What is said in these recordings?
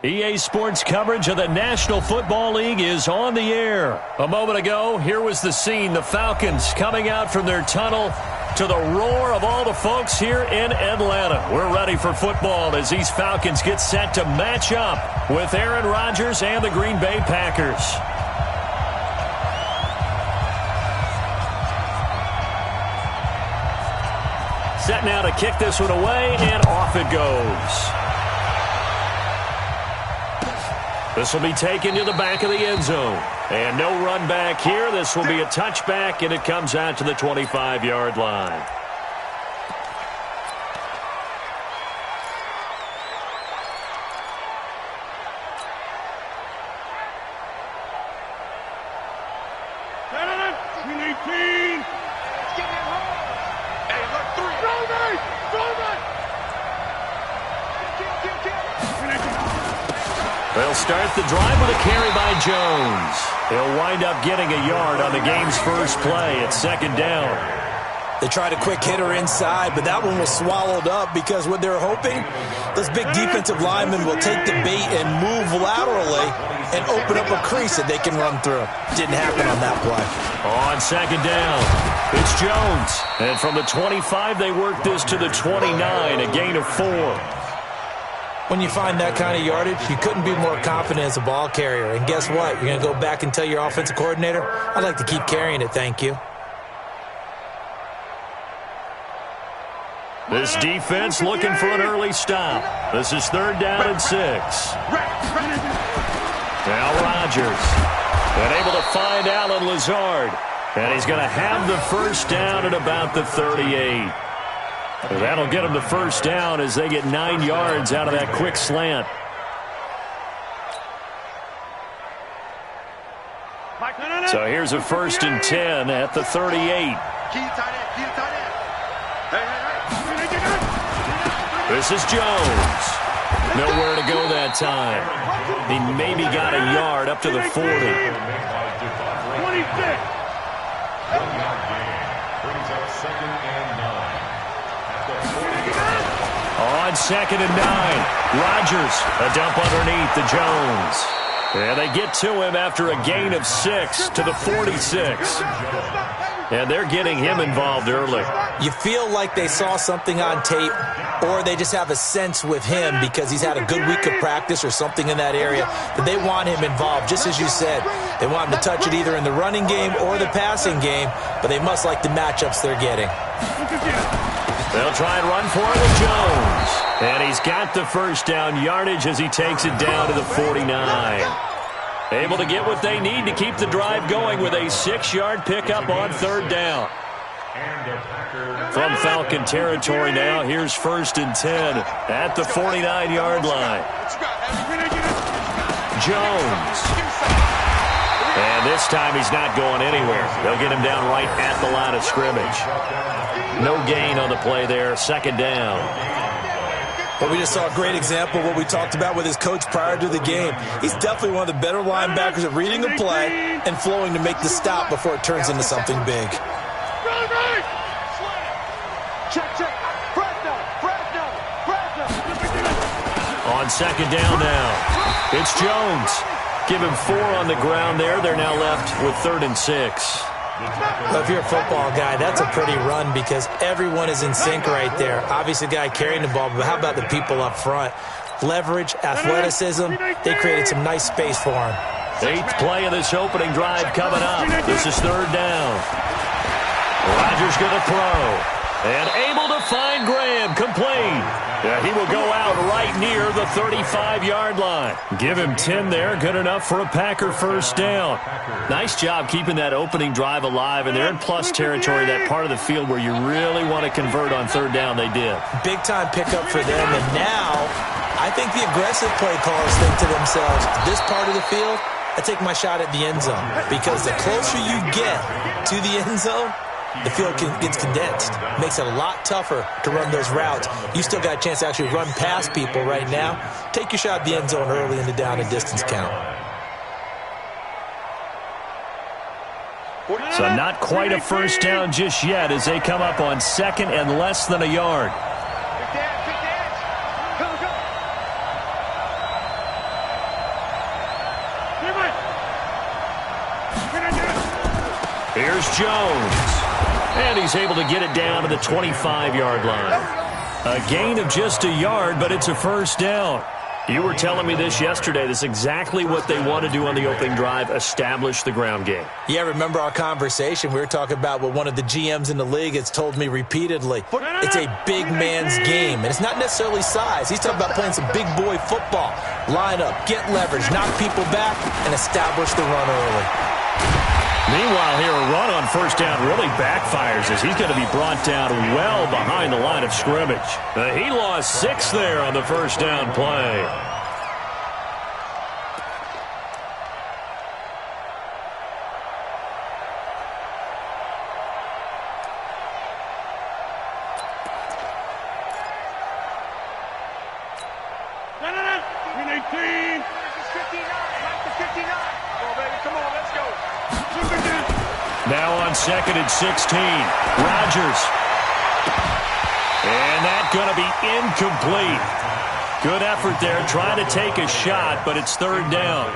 EA Sports coverage of the National Football League is on the air. A moment ago, here was the scene. The Falcons coming out from their tunnel to the roar of all the folks here in Atlanta. We're ready for football as these Falcons get set to match up with Aaron Rodgers and the Green Bay Packers. Set now to kick this one away, and off it goes. This will be taken to the back of the end zone. And no run back here. This will be a touchback, and it comes out to the 25-yard line. They'll start the drive with a carry by Jones. He'll wind up getting a yard on the game's first play at second down. They tried a quick hitter inside, but that one was swallowed up because what they're hoping, those big defensive linemen will take the bait and move laterally and open up a crease that they can run through. Didn't happen on that play. On second down, it's Jones. And from the 25, they work this to the 29, a gain of 4. When you find that kind of yardage, you couldn't be more confident as a ball carrier. And guess what? You're going to go back and tell your offensive coordinator, I'd like to keep carrying it, thank you. This defense looking for an early stop. This is third down and 6. Now Rodgers. And able to find Alan Lazard. And he's going to have the first down at about the 38. That'll get them the first down as they get 9 yards out of that quick slant. So here's a first and 10 at the 38. This is Jones. Nowhere to go that time. He maybe got a yard up to the 40. 26. On second and 9, Rodgers, a dump underneath to Jones. And they get to him after a gain of 6 to the 46. And they're getting him involved early. You feel like they saw something on tape, or they just have a sense with him because he's had a good week of practice or something in that area that they want him involved, just as you said. They want him to touch it either in the running game or the passing game, but they must like the matchups they're getting. They'll try and run for it with Jones. And he's got the first down yardage as he takes it down to the 49. Able to get what they need to keep the drive going with a 6-yard pickup on third down. From Falcon territory now, here's first and 10 at the 49-yard line. Jones. And this time he's not going anywhere. They'll get him down right at the line of scrimmage. No gain on the play there, second down. But we just saw a great example of what we talked about with his coach prior to the game. He's definitely one of the better linebackers at reading a play and flowing to make the stop before it turns into something big. On second down now, it's Jones. Give him 4 on the ground there. They're now left with third and 6. Well, if you're a football guy, that's a pretty run because everyone is in sync right there. Obviously, the guy carrying the ball, but how about the people up front? Leverage, athleticism, they created some nice space for him. 8th play of this opening drive coming up. This is third down. Rodgers going to throw. And able to find Graham, complete. Yeah, he will go out right near the 35-yard line. Give him 10 there, good enough for a Packer first down. Nice job keeping that opening drive alive, and they're in plus territory, that part of the field where you really want to convert on third down. They did. Big-time pickup for them, and now I think the aggressive play callers think to themselves, this part of the field, I take my shot at the end zone, because the closer you get to the end zone, the field gets condensed. Makes it a lot tougher to run those routes. You still got a chance to actually run past people right now. Take your shot at the end zone early in the down and distance count. So not quite a first down just yet as they come up on second and less than a yard. Here's Jones. And he's able to get it down to the 25-yard line. A gain of just a yard, but it's a first down. You were telling me this yesterday. This is exactly what they want to do on the opening drive, establish the ground game. Yeah, remember our conversation? We were talking about what one of the GMs in the league has told me repeatedly. It's a big man's game, and it's not necessarily size. He's talking about playing some big boy football. Line up, get leverage, knock people back, and establish the run early. Meanwhile, here, a run on first down really backfires as he's going to be brought down well behind the line of scrimmage. He lost 6 there on the first down play. Now on 2nd and 16, Rodgers. And that's going to be incomplete. Good effort there, trying to take a shot, but it's 3rd down.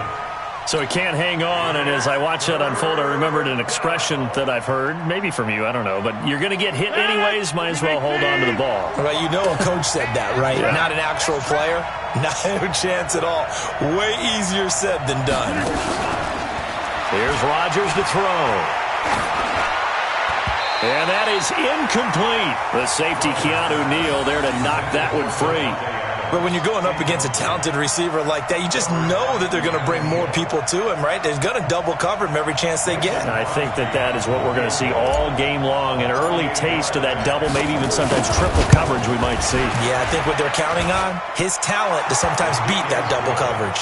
So he can't hang on, and as I watch that unfold, I remembered an expression that I've heard, maybe from you, I don't know, but you're going to get hit anyways, might as well hold on to the ball. Right, you know a coach said that, right? Yeah. Not an actual player? Not a chance at all. Way easier said than done. Here's Rodgers to throw. And that is incomplete. The safety, Keanu Neal, there to knock that one free. But when you're going up against a talented receiver like that, you just know that they're going to bring more people to him, right? They're going to double cover him every chance they get. And I think that is what we're going to see all game long. An early taste of that double, maybe even sometimes triple coverage we might see. Yeah, I think what they're counting on, his talent to sometimes beat that double coverage.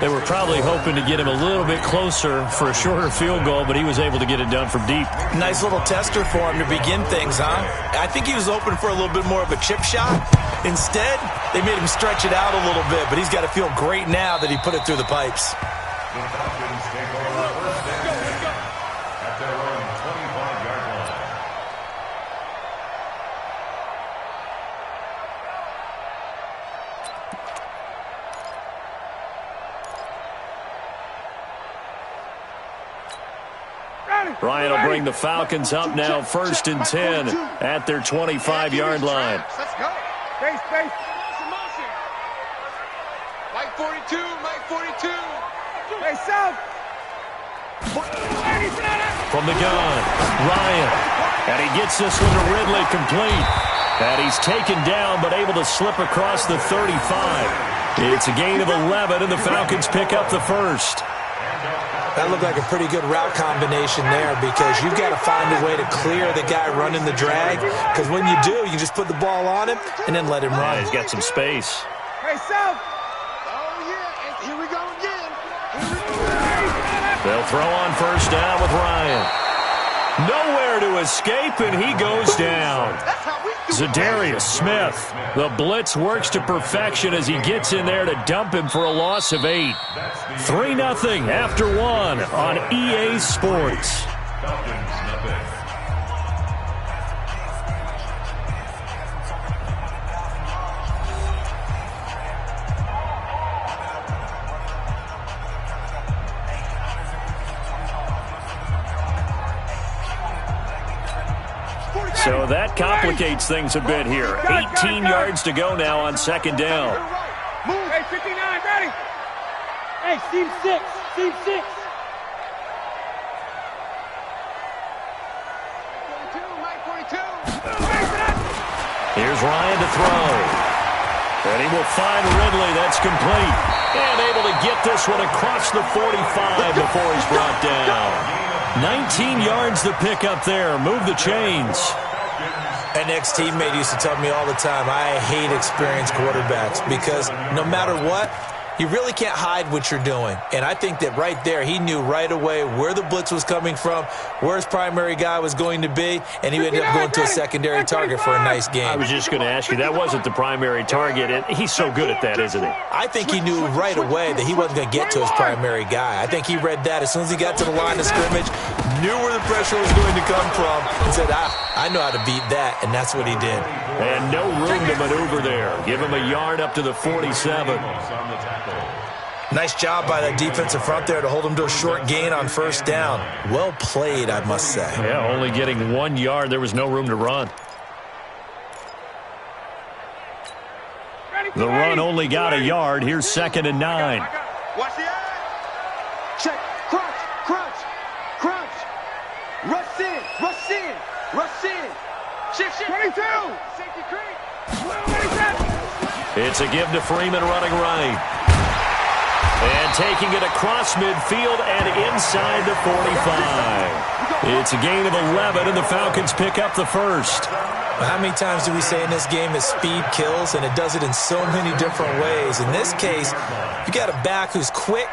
They were probably hoping to get him a little bit closer for a shorter field goal, but he was able to get it done from deep. Nice little tester for him to begin things, huh? I think he was hoping for a little bit more of a chip shot. Instead, they made him stretch it out a little bit, but he's got to feel great now that he put it through the pipes. The Falcons take over first down at their own 25-yard line. Ryan will bring the Falcons up now 1st and 10 at their 25-yard line. Let's go. Face. Motion. Mike 42, Mike 42. Hey, South. From the gun, Ryan. And he gets this one to Ridley complete. And he's taken down but able to slip across the 35. It's a gain of 11, and the Falcons pick up the first. That looked like a pretty good route combination there because you've got to find a way to clear the guy running the drag, because when you do, you just put the ball on him and then let him run. He's got some space. Hey, South. Oh, yeah. And here we go again. They'll throw on first down with Ryan. Nowhere to escape, and he goes down. Zadarius Smith. The blitz works to perfection as he gets in there to dump him for a loss of 8. 3-0 after 1 on EA Sports. So that complicates things a bit here. 18 yards to go now on 2nd down. Move. Hey, 59, ready. Hey, Steve 6. 42. Here's Ryan to throw. And he will find Ridley. That's complete. And able to get this one across the 45 before he's brought down. 19 yards to pick up there. Move the chains. An ex-teammate used to tell me all the time, I hate experienced quarterbacks because no matter what, you really can't hide what you're doing. And I think that right there, he knew right away where the blitz was coming from, where his primary guy was going to be, and he ended up going to a secondary target for a nice game. I was just going to ask you, that wasn't the primary target, and he's so good at that, isn't he? I think he knew right away that he wasn't going to get to his primary guy. I think he read that as soon as he got to the line of scrimmage, knew where the pressure was going to come from, and said, I know how to beat that, and that's what he did. And no room to maneuver there. Give him a yard up to the 47. Nice job by that defensive front there to hold them to a short gain on first down. Well played, I must say. Yeah, only getting 1 yard. There was no room to run. The run only got a yard. Here's 2nd and 9. Watch the eye. Check. Crunch. Crunch. Crunch. Rush in. Rush in. Rush in. Shift. 22. Safety creep. It's a give to Freeman running right. And taking it across midfield and inside the 45. It's a gain of 11, and the Falcons pick up the first. How many times do we say in this game that speed kills, and it does it in so many different ways? In this case, you got a back who's quick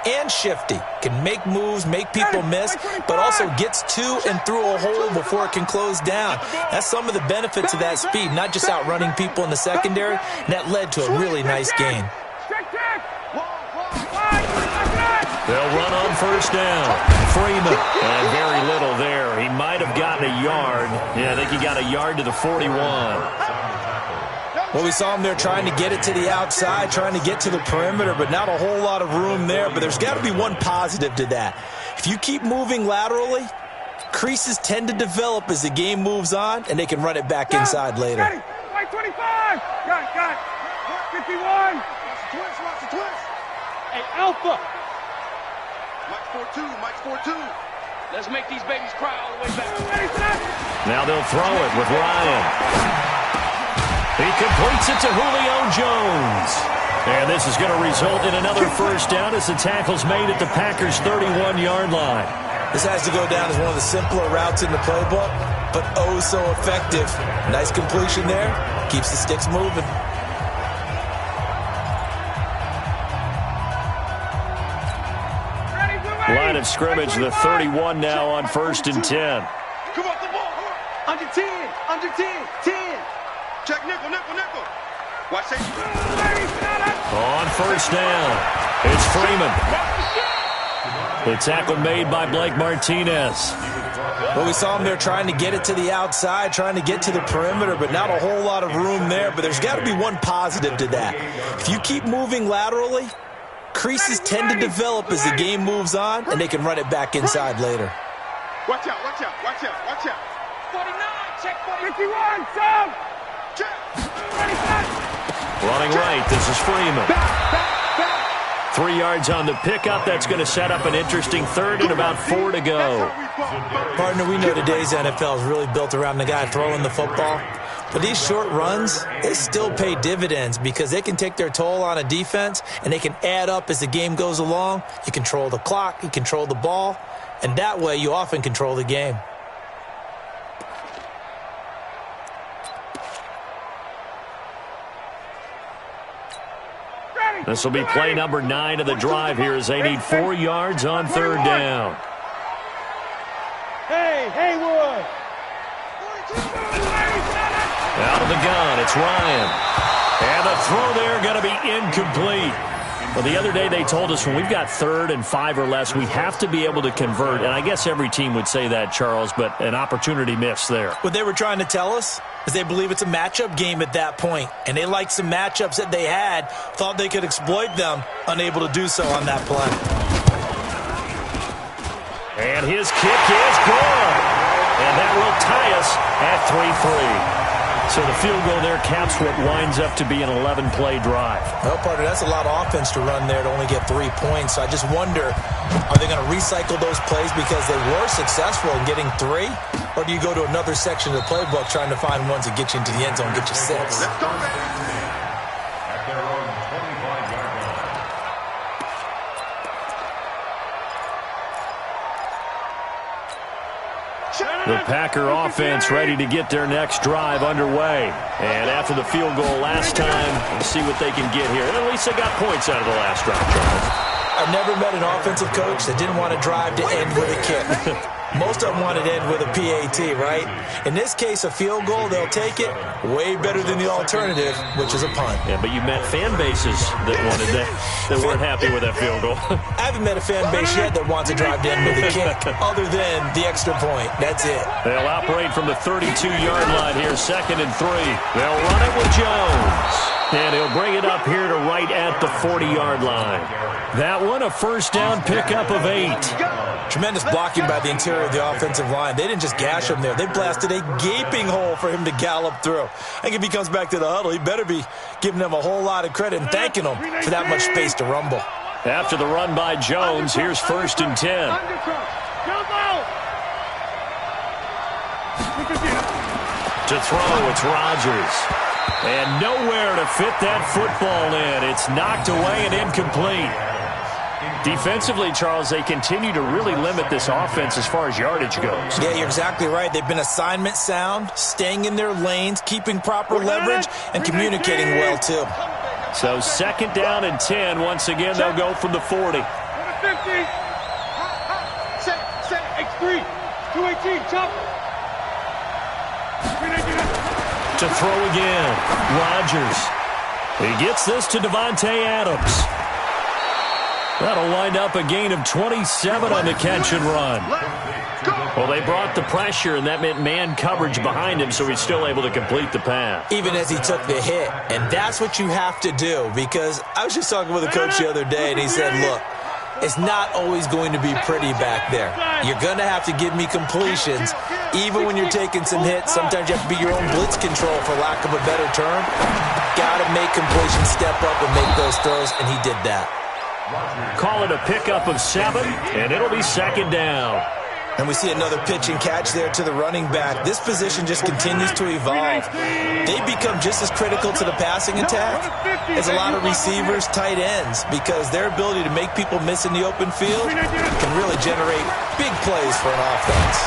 and shifty, can make moves, make people miss, but also gets to and through a hole before it can close down. That's some of the benefits of that speed, not just outrunning people in the secondary, and that led to a really nice gain. They'll run on first down. Freeman, and very little there. He might have gotten a yard. Yeah, I think he got a yard to the 41. Well, we saw him there trying to get it to the outside, trying to get to the perimeter, but not a whole lot of room there. But there's got to be one positive to that. If you keep moving laterally, creases tend to develop as the game moves on, and they can run it back inside later. White 25. Got it. 51. Watch the twist. Hey, Alpha. Mike 4-2. Mike 4-2. Let's make these babies cry all the way back. Now they'll throw it with Ryan. He completes it to Julio Jones. And this is going to result in another first down as the tackle's made at the Packers' 31-yard line. This has to go down as one of the simpler routes in the playbook, but oh so effective. Nice completion there. Keeps the sticks moving. Line of scrimmage, the 31 now on 1st and 10. Come on, the ball. Under 10. Under 10. 10. Check nickel. Watch it. On first down, it's Freeman. The tackle made by Blake Martinez. Well, we saw him there trying to get it to the outside, trying to get to the perimeter, but not a whole lot of room there. But there's got to be one positive to that. If you keep moving laterally, creases tend to develop as the game moves on, and they can run it back inside later. Watch out. 49. Check 51. Sub. Check. Running right, this is Freeman. Back. 3 yards on the pickup. That's going to set up an interesting third and about 4 to go. Partner, we know today's NFL is really built around the guy throwing the football. But these short runs, they still pay dividends because they can take their toll on a defense, and they can add up as the game goes along. You control the clock, you control the ball, and that way you often control the game. This will be play number 9 of the drive here as they need 4 yards on 3rd down. Hey, Haywood. Out of the gun, it's Ryan. And the throw there going to be incomplete. Well, the other day they told us when we've got 3rd and 5 or less, we have to be able to convert. And I guess every team would say that, Charles, but an opportunity missed there. What they were trying to tell us is they believe it's a matchup game at that point. And they liked some matchups that they had, thought they could exploit them, unable to do so on that play. And his kick is good. And that will tie us at 3-3. So the field goal there caps what winds up to be an 11-play drive. Well, partner, that's a lot of offense to run there to only get 3 points. So I just wonder, are they going to recycle those plays because they were successful in getting 3? Or do you go to another section of the playbook trying to find ones that get you into the end zone, get you 6? At their own 25-yard line. The Packer offense ready to get their next drive underway. And after the field goal last time, we'll see what they can get here. At least they got points out of the last drive, Charles. I've never met an offensive coach that didn't want to drive to end with a kick. Most of them want to end with a PAT, right? In this case, a field goal, they'll take it. Way better than the alternative, which is a punt. Yeah, but you met fan bases that wanted that. They weren't happy with that field goal. I haven't met a fan base yet that wants to drive to end with a kick other than the extra point. That's it. They'll operate from the 32-yard line here, 2nd and 3. They'll run it with Jones. And he'll bring it up here to right at the 40-yard line. That one, a first down pickup of 8. Tremendous blocking by the interior of the offensive line. They didn't just gash him there. They blasted a gaping hole for him to gallop through. I think if he comes back to the huddle, he better be giving them a whole lot of credit and thanking them for that much space to rumble. After the run by Jones, here's 1st and 10. To throw, it's Rodgers. And nowhere to fit that football in. It's knocked away and incomplete. Defensively, Charles, they continue to really limit this offense as far as yardage goes. Yeah, you're exactly right. They've been assignment sound, staying in their lanes, keeping proper leverage, and communicating well, too. So 2nd down and 10. Once again, they'll go from the 40. 50. Set, X3. 218, chop. To throw again, Rodgers. He gets this to Devontae Adams. That'll wind up a gain of 27 on the catch and run. Well, they brought the pressure, and that meant man coverage behind him, so he's still able to complete the pass. Even as he took the hit. And that's what you have to do, because I was just talking with a coach the other day, and he said, look, it's not always going to be pretty back there. You're going to have to give me completions. Even when you're taking some hits, sometimes you have to be your own blitz control, for lack of a better term. Got to make completions, step up and make those throws, and he did that. Call it a pickup of 7, and it'll be 2nd down. And we see another pitch and catch there to the running back. This position just continues to evolve. They become just as critical to the passing attack as a lot of receivers, tight ends, because their ability to make people miss in the open field can really generate big plays for an offense.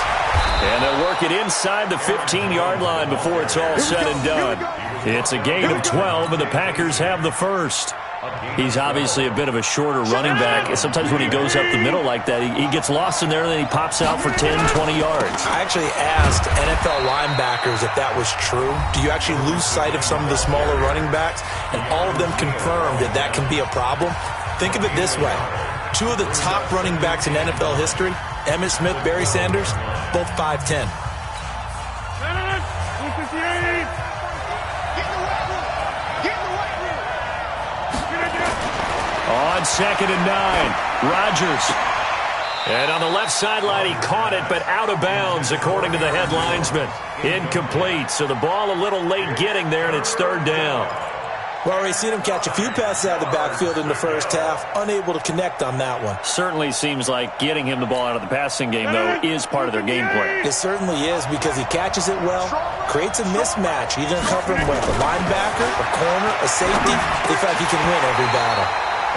And they'll work it inside the 15-yard line before it's all said and done. It's a gain of 12, and the Packers have the first. He's obviously a bit of a shorter running back. Sometimes when he goes up the middle like that, he gets lost in there, and then he pops out for 10, 20 yards. I actually asked NFL linebackers if that was true. Do you actually lose sight of some of the smaller running backs? And all of them confirmed that that can be a problem. Think of it this way. 2 of the top running backs in NFL history, Emmitt Smith, Barry Sanders, both 5'10". On 2nd and 9, Rodgers. And on the left sideline, he caught it, but out of bounds, according to the head linesman. Incomplete, so the ball a little late getting there, and it's 3rd down. Well, we've seen him catch a few passes out of the backfield in the first half, unable to connect on that one. Certainly seems like getting him the ball out of the passing game, though, is part of their game plan. It certainly is, because he catches it well, creates a mismatch. Either cover him with a linebacker, a corner, a safety. They feel like he can win every battle.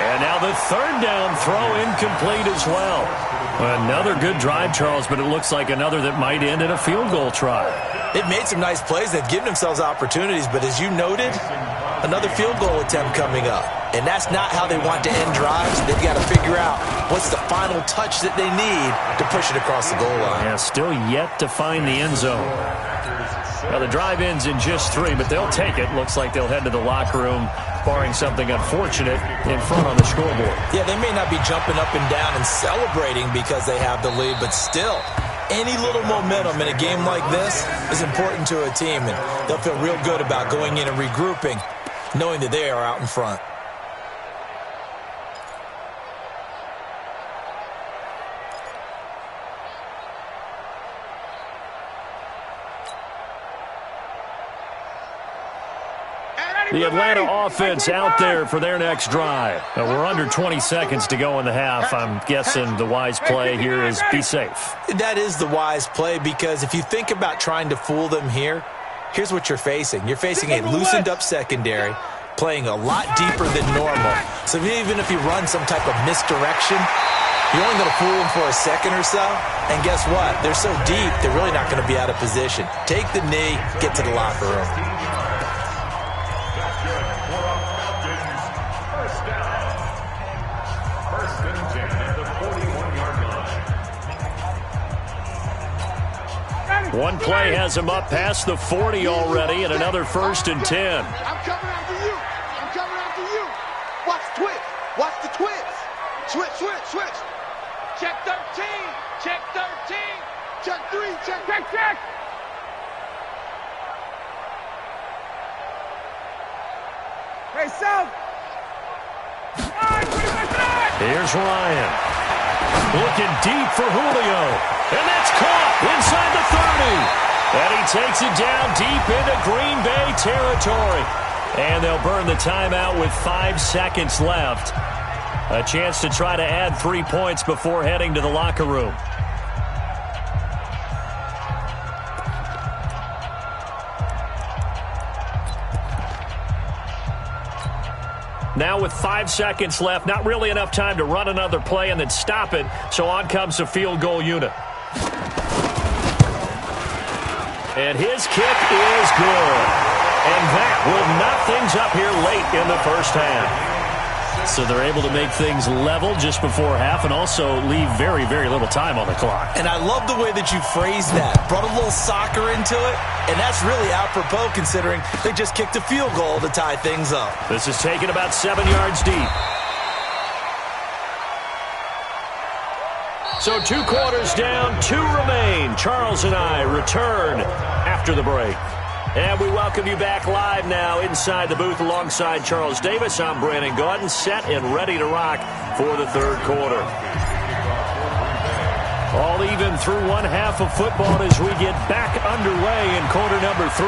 And now the 3rd down throw incomplete as well. Another good drive, Charles, but it looks like another that might end in a field goal try. They've made some nice plays. They've given themselves opportunities, but as you noted, another field goal attempt coming up. And that's not how they want to end drives. They've got to figure out what's the final touch that they need to push it across the goal line. Yeah, still yet to find the end zone. Well, the drive ends in just 3, but they'll take it. Looks like they'll head to the locker room, barring something unfortunate, in front on the scoreboard. Yeah, they may not be jumping up and down and celebrating because they have the lead, but still, any little momentum in a game like this is important to a team, and they'll feel real good about going in and regrouping, knowing that they are out in front. The Atlanta offense out there for their next drive. We're under 20 seconds to go in the half. I'm guessing the wise play here is be safe. That is the wise play, because if you think about trying to fool them here, here's what you're facing. You're facing a loosened up secondary, playing a lot deeper than normal. So even if you run some type of misdirection, you're only going to fool them for a second or so. And guess what? They're so deep, they're really not going to be out of position. Take the knee, get to the locker room. One play has him up past the 40 already, and another 1st and 10. I'm coming after you. I'm coming after you. Watch twitch. Watch the twist. Switch, switch, switch. Check 13. Check 13. Check 3. Check, check, check. Hey, South. Here's Ryan. Looking deep for Julio. And that's caught inside the 30. And he takes it down deep into Green Bay territory. And they'll burn the timeout with 5 seconds left. A chance to try to add 3 points before heading to the locker room. Now with 5 seconds left, not really enough time to run another play and then stop it. So on comes the field goal unit. And his kick is good. And that will knock things up here late in the first half. So they're able to make things level just before half and also leave very, very little time on the clock. And I love the way that you phrased that. Brought a little soccer into it, and that's really apropos considering they just kicked a field goal to tie things up. This is taken about 7 yards deep. So 2 quarters down, 2 remain. Charles and I return after the break. And we welcome you back live now inside the booth alongside Charles Davis. I'm Brandon Gaudin, set and ready to rock for the third quarter. All even through one half of football as we get back underway in quarter number 3.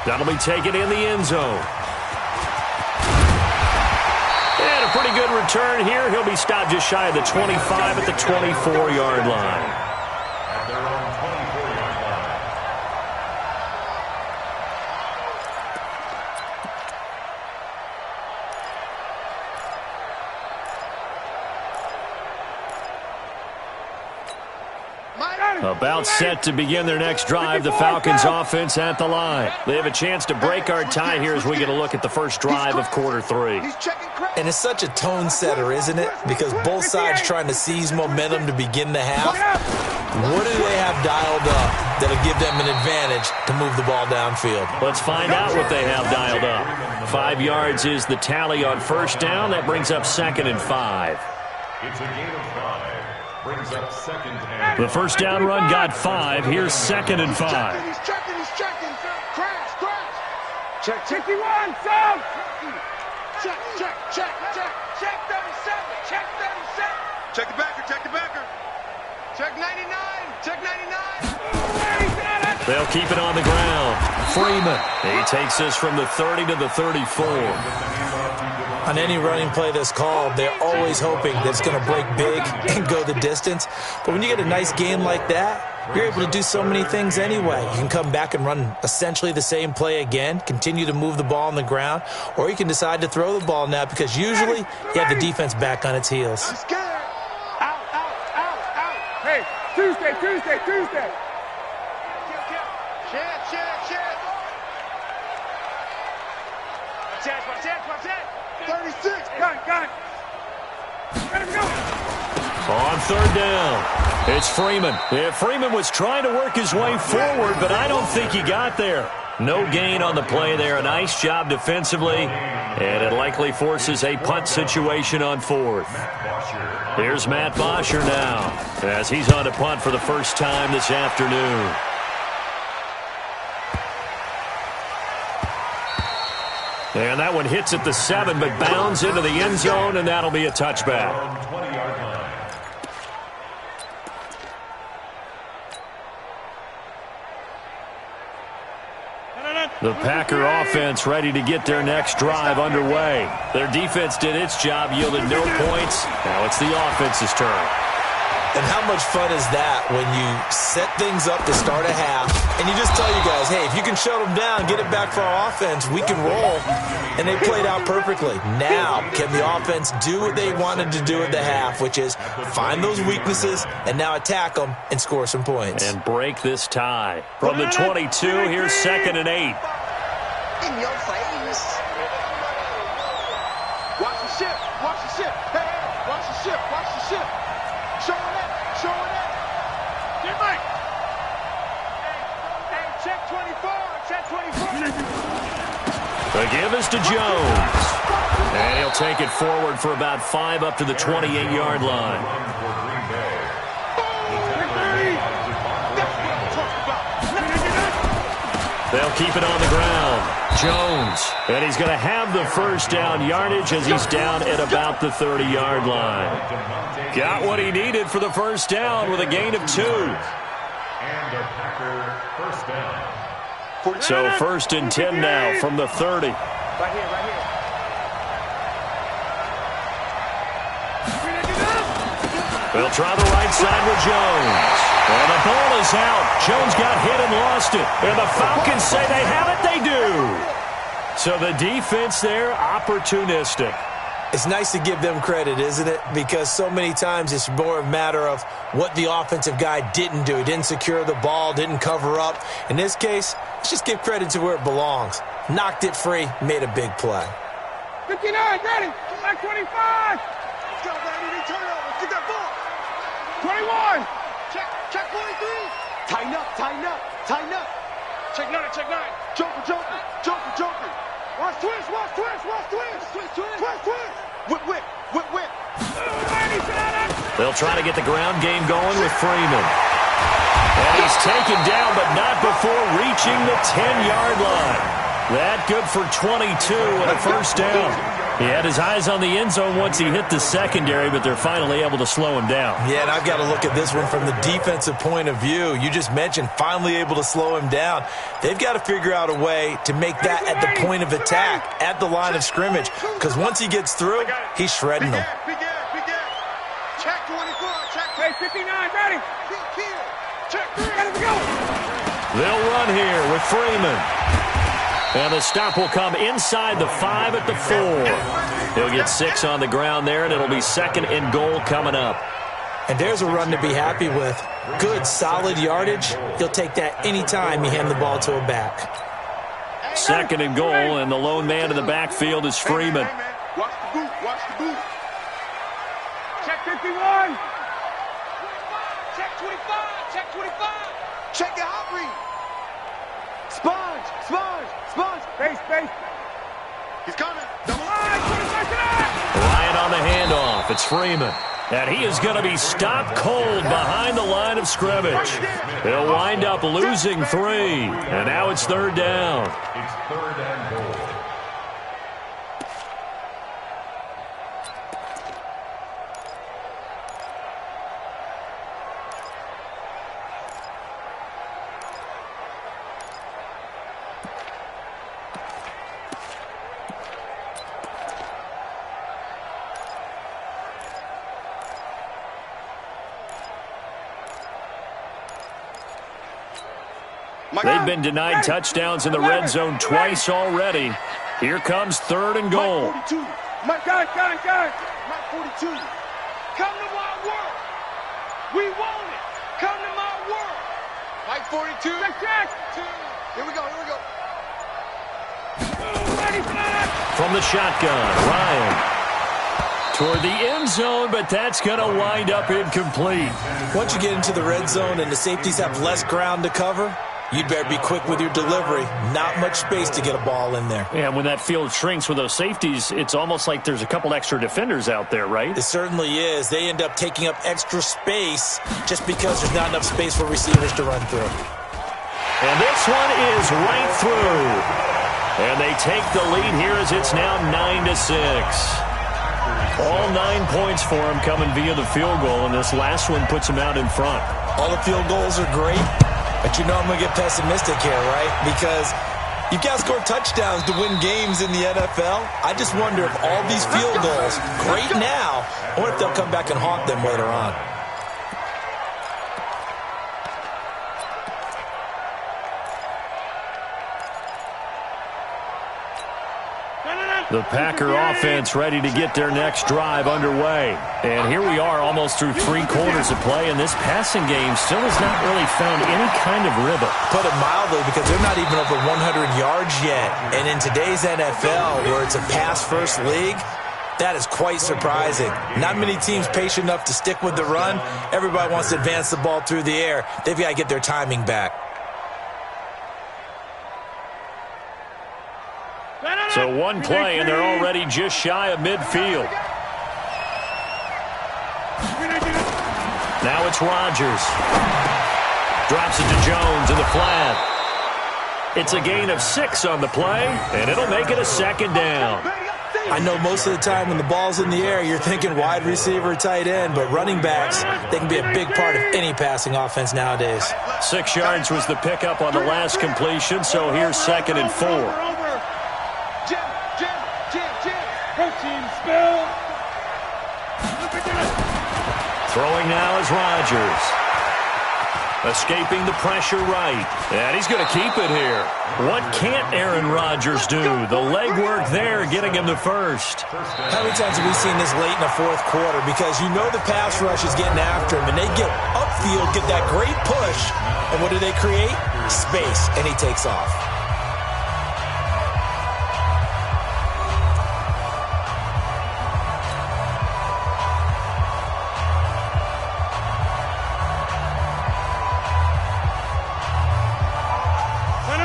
That'll be taken in the end zone. And a pretty good return here. He'll be stopped just shy of the 25 at the 24-yard line. About set to begin their next drive, the Falcons offense at the line. They have a chance to break our tie here as we get a look at the first drive of quarter 3. And it's such a tone setter, isn't it? Because both sides trying to seize momentum to begin the half. What do they have dialed up that'll give them an advantage to move the ball downfield? Let's find out what they have dialed up. 5 yards is the tally on first down. That brings up 2nd and 5. It's a gain of 5. Brings up 2nd and The first down run got 5. Here's 2nd and 5. He's checking, he's checking. Crash, crash. Check, 61, South. Check, check, check, check. Check 37. Check 37. Check the backer, check the backer. Check 99. Check 99. They'll keep it on the ground. Freeman. He takes us from the 30 to the 34. On any running play that's called, they're always hoping that it's going to break big and go the distance. But when you get a nice game like that, you're able to do so many things anyway. You can come back and run essentially the same play again, continue to move the ball on the ground, or you can decide to throw the ball now because usually you have the defense back on its heels. I'm scared. Out, out, out, out. Hey, Tuesday. Chance, my chance, my chance. 36, got it. Let him go. On third down, it's Freeman. Yeah, Freeman was trying to work his way forward, but I don't think he got there. No gain on the play there. A nice job defensively, and it likely forces a punt situation on 4th. Here's Matt Bosher now, as he's on to punt for the first time this afternoon. And that one hits at the 7, but bounds into the end zone, and that'll be a touchback. The Packer offense ready to get their next drive underway. Their defense did its job, yielded no points. Now it's the offense's turn. And how much fun is that when you set things up to start a half and you just tell you guys, hey, if you can shut them down, get it back for our offense, we can roll. And they played out perfectly. Now, can the offense do what they wanted to do at the half, which is find those weaknesses and now attack them and score some points. And break this tie. From the 22, here's 2nd and 8. In your face. Watch the ship. Hey, watch the ship. Showing it. Get Mike. Hey, check 24. Check 24. The give is to Jones. And he'll take it forward for about 5 up to the 28-yard line. They'll keep it on the ground. Jones. And he's going to have the first down yardage as he's down at about the 30-yard line. Got what he needed for the first down with a gain of 2. And a Packer first down. So 1st and 10 now from the 30. Right here, right here. They'll try the right side with Jones. And the ball is out. Jones got hit and lost it. And the Falcons say they have it. They do. So the defense there, opportunistic. It's nice to give them credit, isn't it? Because so many times it's more a matter of what the offensive guy didn't do. He didn't secure the ball, didn't cover up. In this case, let's just give credit to where it belongs. Knocked it free, made a big play. 59, ready. Back 25. Let's go, baby. Turnover. Get that ball. 21. Check 43. Tighten up, tighten up, tighten up. Check 9, check 9. Joker, joker, joker, joker. Watch twist, watch twist, watch twist. Twist, twist, twist, twist. Whip, whip, whip, whip. They'll try to get the ground game going with Freeman. And he's taken down, but not before reaching the 10-yard line. That good for 22 and a first down. He had his eyes on the end zone once he hit the secondary, but they're finally able to slow him down. Yeah, and I've got to look at this one from the defensive point of view. You just mentioned finally able to slow him down. They've got to figure out a way to make that at the point of attack, at the line of scrimmage, because once he gets through, he's shredding them. Big gap. Check 24, check. Hey, 59, ready. Here. Check 3, ready to go. They'll run here with Freeman. And the stop will come inside the 5 at the 4. He'll get 6 on the ground there, and it'll be 2nd and goal coming up. And there's a run to be happy with. Good, solid yardage. He'll take that anytime you hand the ball to a back. 2nd and goal, and the lone man in the backfield is Freeman. Watch the boot, watch the boot. Check 51. Check 25, check 25. Check your hot read. Sponge, sponge, sponge. Base. He's coming. Ryan on the handoff. It's Freeman. And he is going to be stopped cold behind the line of scrimmage. He'll wind up losing 3. And now it's 3rd down. It's 3rd and goal. They've been denied touchdowns in the red zone twice already. Here comes 3rd and goal. Mike 42. Mike 42. Come to my world. We want it. Come to my world. Mike 42. Check. Here we go. From the shotgun, Ryan. Toward the end zone, but that's going to wind up incomplete. Once you get into the red zone and the safeties have less ground to cover, you'd better be quick with your delivery. Not much space to get a ball in there. Yeah, when that field shrinks with those safeties, it's almost like there's a couple extra defenders out there, right? It certainly is. They end up taking up extra space just because there's not enough space for receivers to run through. And this one is right through. And they take the lead here as it's now 9-6. All 9 points for him coming via the field goal, and this last one puts him out in front. All the field goals are great, but you know I'm going to get pessimistic here, right? Because you've got to score touchdowns to win games in the NFL. I just wonder if all these field goals, great now, or if they'll come back and haunt them later on. The Packer offense ready to get their next drive underway. And here we are almost through 3 quarters of play, and this passing game still has not really found any kind of rhythm. Put it mildly, because they're not even over 100 yards yet. And in today's NFL, where it's a pass-first league, that is quite surprising. Not many teams patient enough to stick with the run. Everybody wants to advance the ball through the air. They've got to get their timing back. So one play, and they're already just shy of midfield. Now it's Rodgers. Drops it to Jones in the flat. It's a gain of 6 on the play, and it'll make it a second down. I know most of the time when the ball's in the air, you're thinking wide receiver, tight end, but running backs, they can be a big part of any passing offense nowadays. 6 yards was the pickup on the last completion, so here's 2nd and 4. Throwing now is Rodgers. Escaping the pressure right. And he's going to keep it here. What can't Aaron Rodgers do? The legwork there getting him the first. How many times have we seen this late in the fourth quarter? Because you know the pass rush is getting after him, and they get upfield, get that great push. And what do they create? Space, and he takes off.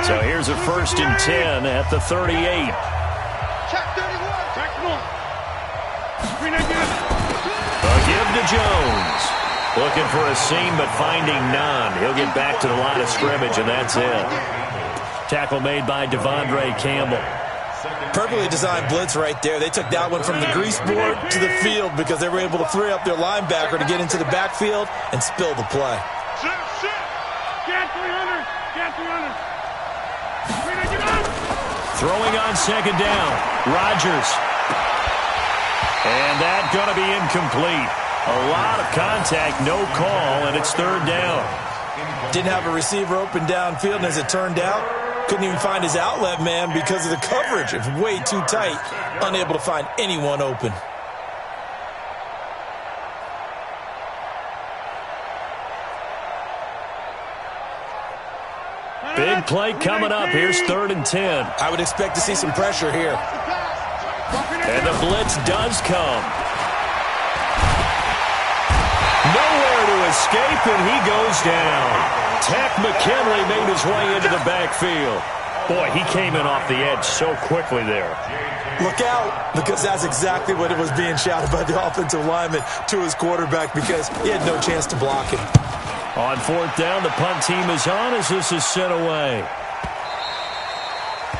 So here's a 1st and 10 at the 38. Check 31. Check 1. A give to Jones. Looking for a seam, but finding none. He'll get back to the line of scrimmage, and that's it. Tackle made by Devondre Campbell. Perfectly designed blitz right there. They took that one from the grease board to the field because they were able to free up their linebacker to get into the backfield and spill the play. Get 300. Get 300. Throwing on 2nd down. Rodgers. And that's going to be incomplete. A lot of contact, no call, and it's 3rd down. Didn't have a receiver open downfield, and as it turned out, couldn't even find his outlet man because of the coverage. It's way too tight, unable to find anyone open. Big play coming up. Here's 3rd and 10. I would expect to see some pressure here. And the blitz does come. Nowhere to escape, and he goes down. Tech McKinley made his way into the backfield. Boy, he came in off the edge so quickly there. Look out, because that's exactly what it was being shouted by the offensive lineman to his quarterback because he had no chance to block him. On 4th down, the punt team is on as this is sent away.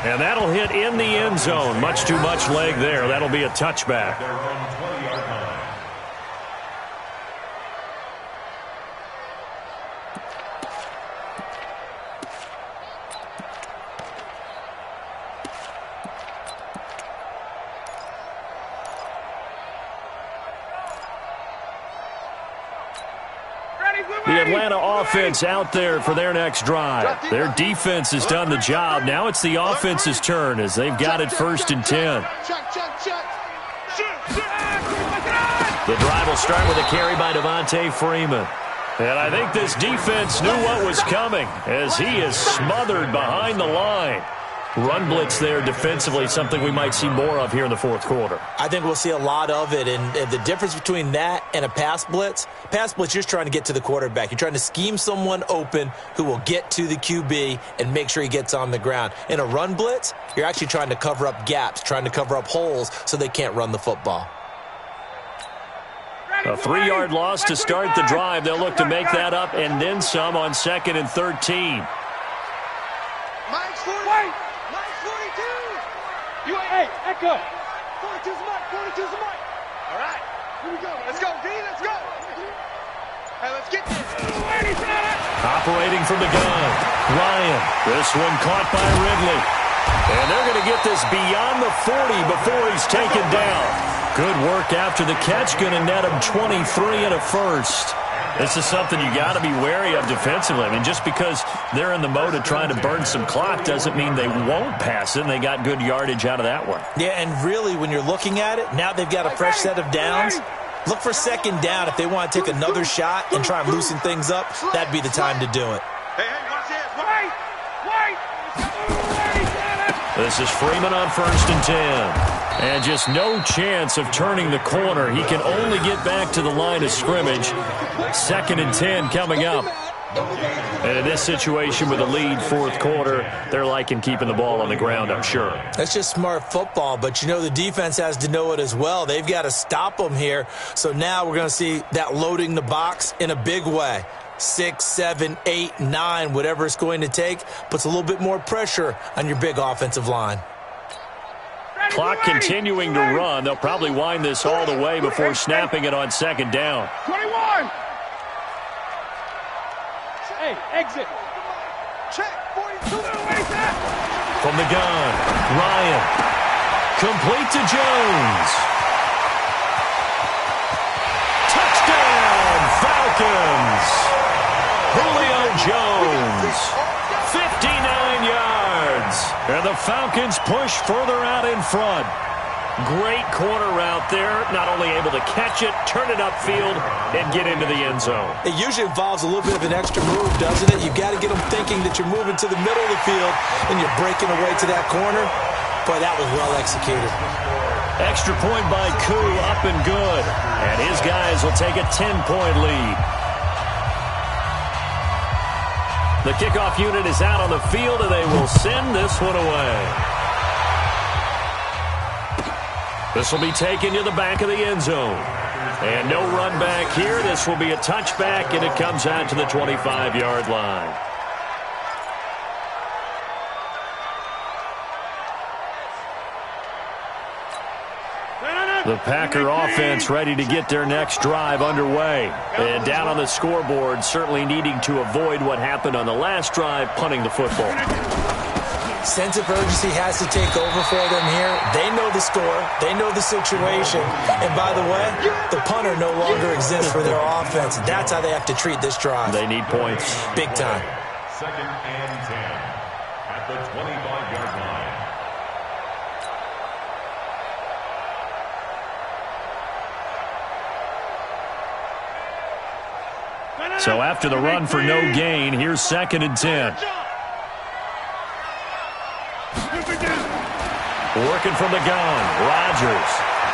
And that'll hit in the end zone. Much too much leg there. That'll be a touchback. The Atlanta offense out there for their next drive. Their defense has done the job. Now it's the offense's turn as they've got it 1st and 10. The drive will start with a carry by Devontae Freeman. And I think this defense knew what was coming as he is smothered behind the line. Run blitz there defensively, something we might see more of here in the fourth quarter. I think we'll see a lot of it, and the difference between that and a pass blitz, you're just trying to get to the quarterback. You're trying to scheme someone open who will get to the QB and make sure he gets on the ground. In a run blitz, you're actually trying to cover up gaps, trying to cover up holes so they can't run the football. A 3-yard loss to start the drive. They'll look to make that up and then some on 2nd and 13. Mike's 40. Hey, Echo. 42's the mic. 42's the mic. All right. Here we go. Let's go, D. Let's go. Hey, let's get this. Operating from the gun. Ryan. This one caught by Ridley. And they're going to get this beyond the 40 before he's taken down. Good work after the catch. Going to net him 23 and a first. This is something you got to be wary of defensively. I mean, just because they're in the mode of trying to burn some clock doesn't mean they won't pass it, and they got good yardage out of that one. Yeah, and really, when you're looking at it, now they've got a fresh set of downs. Look for 2nd down. If they want to take another shot and try and loosen things up, that'd be the time to do it. Hey, watch this. This is Freeman on 1st and 10. And just no chance of turning the corner. He can only get back to the line of scrimmage. 2nd and 10 coming up. And in this situation with a lead fourth quarter, they're liking keeping the ball on the ground, I'm sure. That's just smart football, but you know the defense has to know it as well. They've got to stop them here. So now we're going to see that loading the box in a big way. 6, 7, 8, 9, whatever it's going to take, puts a little bit more pressure on your big offensive line. Clock continuing to run. They'll probably wind this all the way before snapping it on second down. 21. Hey, exit. Check. 42. From the gun, Ryan. Complete to Jones. Touchdown, Falcons. Julio Jones. 59 yards. And the Falcons push further out in front. Great corner route there. Not only able to catch it, turn it upfield, and get into the end zone. It usually involves a little bit of an extra move, doesn't it? You've got to get them thinking that you're moving to the middle of the field and you're breaking away to that corner. Boy, that was well executed. Extra point by Koo, up and good. And his guys will take a 10-point lead. The kickoff unit is out on the field, and they will send this one away. This will be taken to the back of the end zone. And no run back here. This will be a touchback, and it comes out to the 25-yard line. The Packer offense ready to get their next drive underway. And down on the scoreboard, certainly needing to avoid what happened on the last drive, punting the football. Sense of urgency has to take over for them here. They know the score. They know the situation. And by the way, the punter no longer exists for their offense. That's how they have to treat this drive. They need points. Big time. 2nd and 10 at the 25-yard line. So after the run for no gain, here's 2nd and 10. Working from the gun, Rodgers.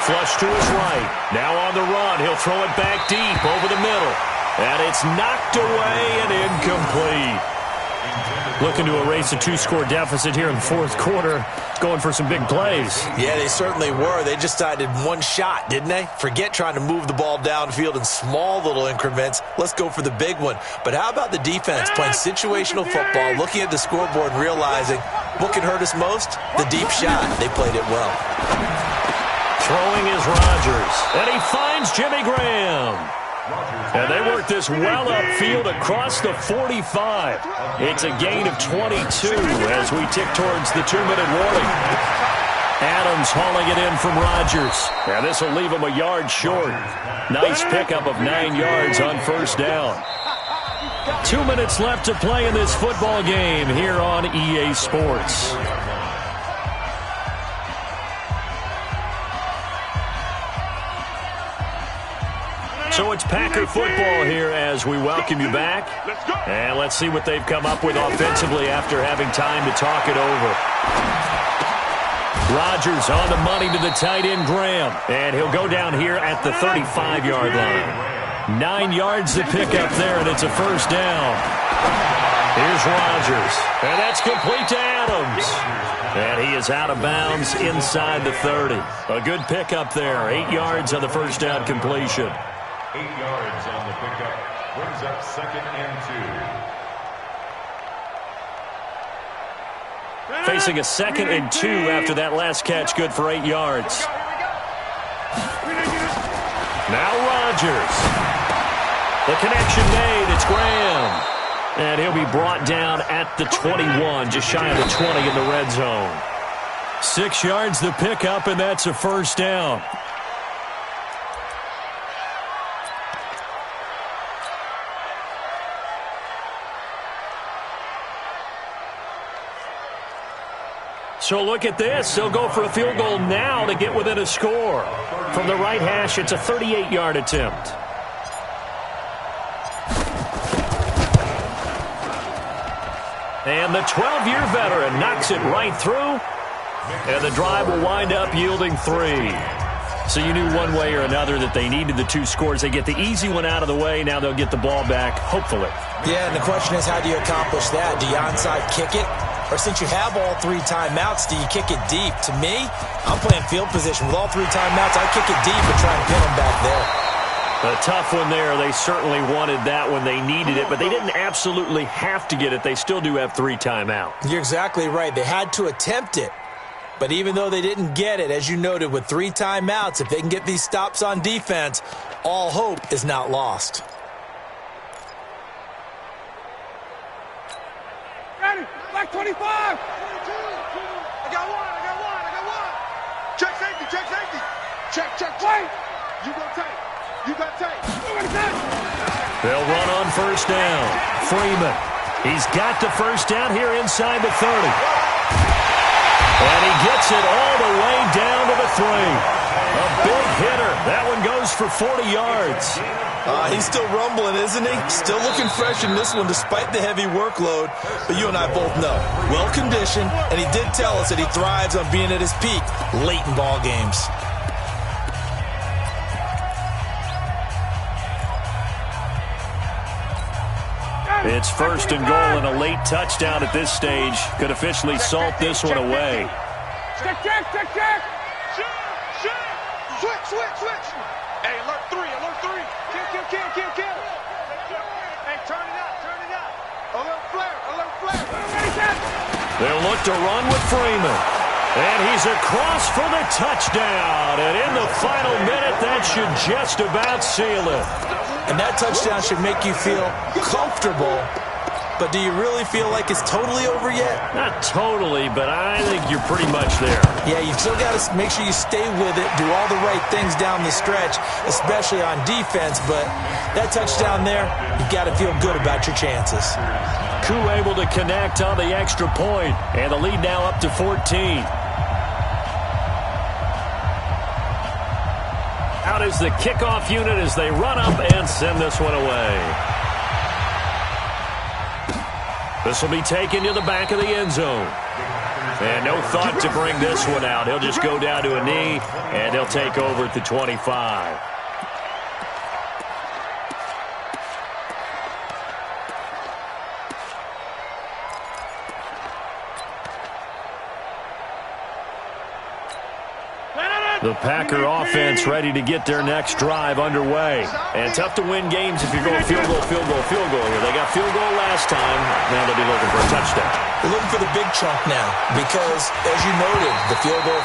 Flush to his right. Now on the run. He'll throw it back deep over the middle. And it's knocked away and incomplete. Looking to erase a 2-score deficit here in the fourth quarter. Going for some big plays. Yeah, they certainly were. They just decided one shot, didn't they? Forget trying to move the ball downfield in small little increments. Let's go for the big one. But how about the defense playing situational football, looking at the scoreboard and realizing what can hurt us most? The deep shot. They played it well. Throwing is Rodgers. And he finds Jimmy Graham. And they work this well upfield across the 45. It's a gain of 22 as we tick towards the 2-minute warning. Adams hauling it in from Rodgers. And this will leave him a yard short. Nice pickup of 9 yards on first down. 2 minutes left to play in this football game here on EA Sports. So it's Packer football here as we welcome you back. And let's see what they've come up with offensively after having time to talk it over. Rodgers on the money to the tight end, Graham. And he'll go down here at the 35-yard line. 9 yards to pick up there, and it's a first down. Here's Rodgers. And that's complete to Adams. And he is out of bounds inside the 30. A good pickup there. 8 yards on the first down completion. 8 yards on the pickup. Brings up 2nd and 2. Facing a 2nd and 2 after that last catch, good for 8 yards. Now Rodgers. The connection made. It's Graham. And he'll be brought down at the 21, just shy of the 20 in the red zone. 6 yards the pickup, and that's a first down. So look at this. They'll go for a field goal now to get within a score. From the right hash, it's a 38-yard attempt. And the 12-year veteran knocks it right through. And the drive will wind up yielding 3. So you knew one way or another that they needed the 2 scores. They get the easy one out of the way. Now they'll get the ball back, hopefully. Yeah, and the question is, how do you accomplish that? Do you onside kick it? Or since you have all 3 timeouts, do you kick it deep? To me, I'm playing field position. With all 3 timeouts, I kick it deep and try and pin them back there. A tough one there. They certainly wanted that when they needed it, but they didn't absolutely have to get it. They still do have 3 timeouts. You're exactly right. They had to attempt it. But even though they didn't get it, as you noted, with 3 timeouts, if they can get these stops on defense, all hope is not lost. Ready? Black 25. I got one. Check safety. Check. Wait. You go tight. You got tight. They'll run on first down. Freeman. He's got the first down here inside the 30. And he gets it all the way down to the 3. A big hitter. That one goes for 40 yards. He's still rumbling, isn't he? Still looking fresh in this one despite the heavy workload. But you and I both know, well-conditioned, and he did tell us that he thrives on being at his peak late in ball games. It's first and goal, and a late touchdown at this stage could officially salt this one away. Check. Switch. Hey, alert 3. Kill. Hey, turn it up. Alert flare. They'll look to run with Freeman. And he's across for the touchdown. And in the final minute, that should just about seal it. And that touchdown should make you feel comfortable. But do you really feel like it's totally over yet? Not totally, but I think you're pretty much there. Yeah, you've still got to make sure you stay with it, do all the right things down the stretch, especially on defense. But that touchdown there, you've got to feel good about your chances. Koo able to connect on the extra point, and the lead now up to 14. Out is the kickoff unit as they run up and send this one away. This will be taken to the back of the end zone. And no thought to bring this one out. He'll just go down to a knee, and they'll take over at the 25. The Packer offense ready to get their next drive underway. And tough to win games if you're going field goal here. They got field goal last time. Now they'll be looking for a touchdown. They're looking for the big chunk now because, as you noted, the field goal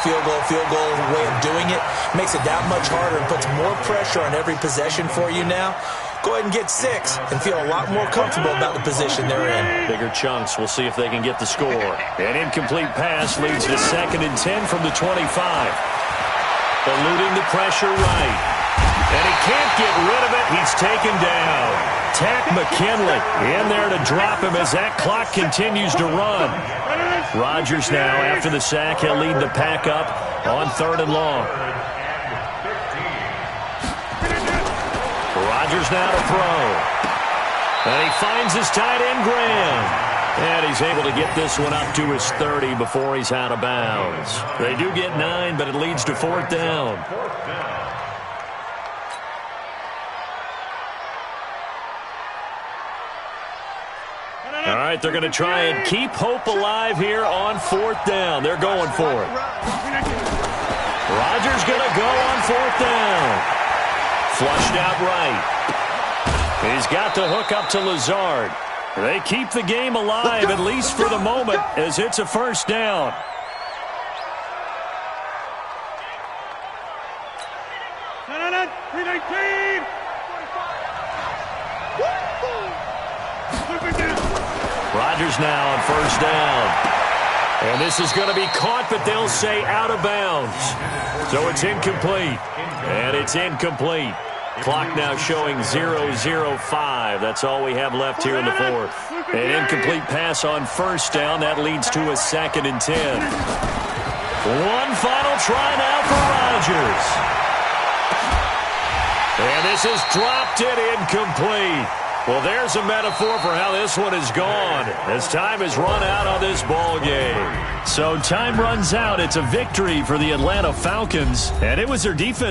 way of doing it makes it that much harder and puts more pressure on every possession for you now. Go ahead and get 6 and feel a lot more comfortable about the position they're in. Bigger chunks. We'll see if they can get the score. An incomplete pass leads to 2nd and 10 from the 25. Eluding the pressure right. And he can't get rid of it. He's taken down. Tack McKinley in there to drop him as that clock continues to run. Rodgers now, after the sack, he'll lead the pack up on 3rd and long. Rodgers now to throw. And he finds his tight end, Graham. And he's able to get this one up to his 30 before he's out of bounds. They do get 9, but it leads to 4th down. All right, they're going to try and keep hope alive here on 4th down. They're going for it. Rodgers going to go on 4th down. Flushed out right. He's got the hook up to Lazard. They keep the game alive, at least for the moment, as it's a first down. Rodgers now on first down. And this is going to be caught, but they'll say out of bounds. So it's incomplete. And it's incomplete. Clock now showing 0:05. That's all we have left here in the 4th. An incomplete pass on first down. That leads to a 2nd and 10. One final try now for Rodgers. And this is dropped it incomplete. Well, there's a metaphor for how this one is gone, as time has run out on this ball game. So time runs out. It's a victory for the Atlanta Falcons, and it was their defense